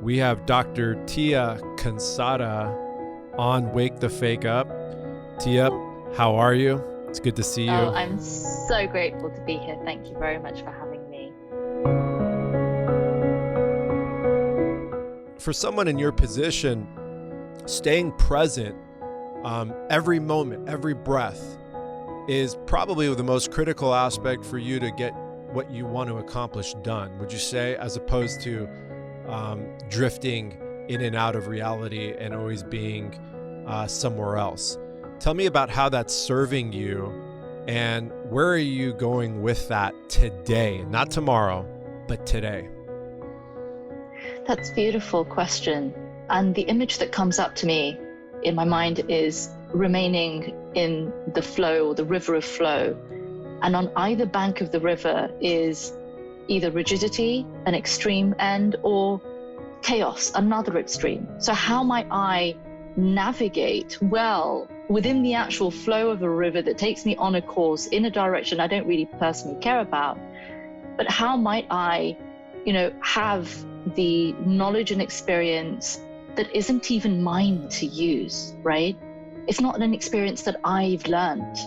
We have Dr. Tia Kansara on Wake the Fake Up. Tia, how are you? It's good to see you. Oh, I'm so grateful to be here. Thank you very much for having me. For someone in your position, staying present every moment, every breath is probably the most critical aspect for you to get what you want to accomplish done, would you say, as opposed to drifting in and out of reality and always being somewhere else? Tell me about how that's serving you and where are you going with that today, not tomorrow, but today? That's a beautiful question. And the image that comes up to me in my mind is remaining in the flow, or the river of flow. And on either bank of the river is either rigidity, an extreme end, or chaos, another extreme. So how might I navigate well within the actual flow of a river that takes me on a course in a direction I don't really personally care about? But how might I, have the knowledge and experience that isn't even mine to use, right? It's not an experience that I've learned,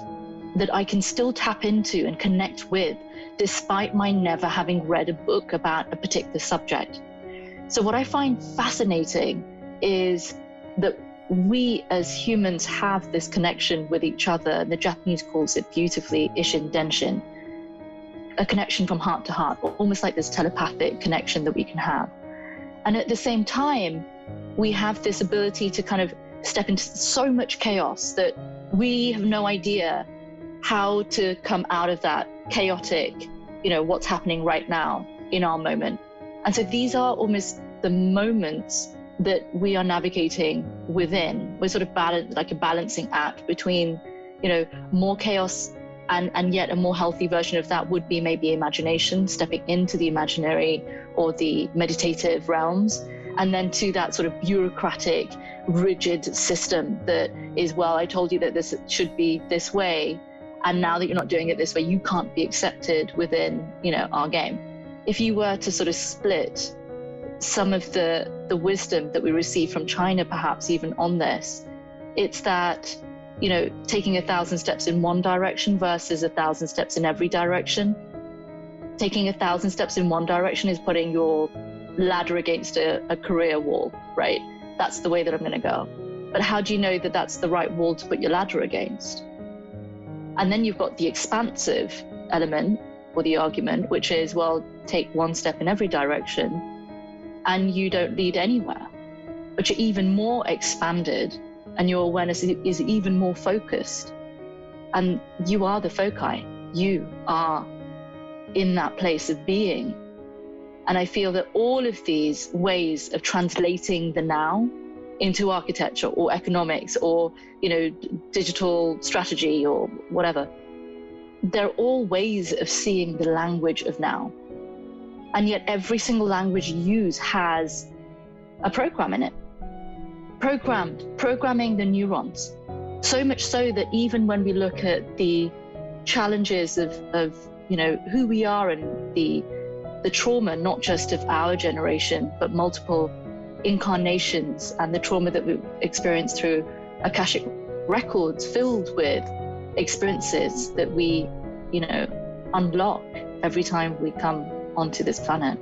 that I can still tap into and connect with, despite my never having read a book about a particular subject. So what I find fascinating is that we as humans have this connection with each other. The Japanese calls it beautifully Ishin Denshin, a connection from heart to heart, almost like this telepathic connection that we can have. And at the same time, we have this ability to kind of step into so much chaos that we have no idea how to come out of that chaotic, what's happening right now in our moment. And so these are almost the moments that we are navigating within. We're sort of like a balancing act between, more chaos and yet a more healthy version of that would be maybe imagination, stepping into the imaginary or the meditative realms, and then to that sort of bureaucratic, rigid system that is, well, I told you that this should be this way, and now that you're not doing it this way, you can't be accepted within, our game. If you were to sort of split some of the wisdom that we receive from China, perhaps even on this, it's that, taking 1,000 steps in one direction versus 1,000 steps in every direction. Taking 1,000 steps in one direction is putting your ladder against a career wall, right? That's the way that I'm going to go. But how do you know that that's the right wall to put your ladder against? And then you've got the expansive element or the argument, which is, well, take one step in every direction and you don't lead anywhere, but you're even more expanded and your awareness is even more focused. And you are the foci. You are in that place of being. And I feel that all of these ways of translating the now into architecture or economics or, digital strategy or whatever, they're all ways of seeing the language of now. And yet every single language you use has a program in it. Programming the neurons. So much so that even when we look at the challenges of who we are and the trauma, not just of our generation, but multiple incarnations, and the trauma that we experience through Akashic records filled with experiences that we, unlock every time we come onto this planet.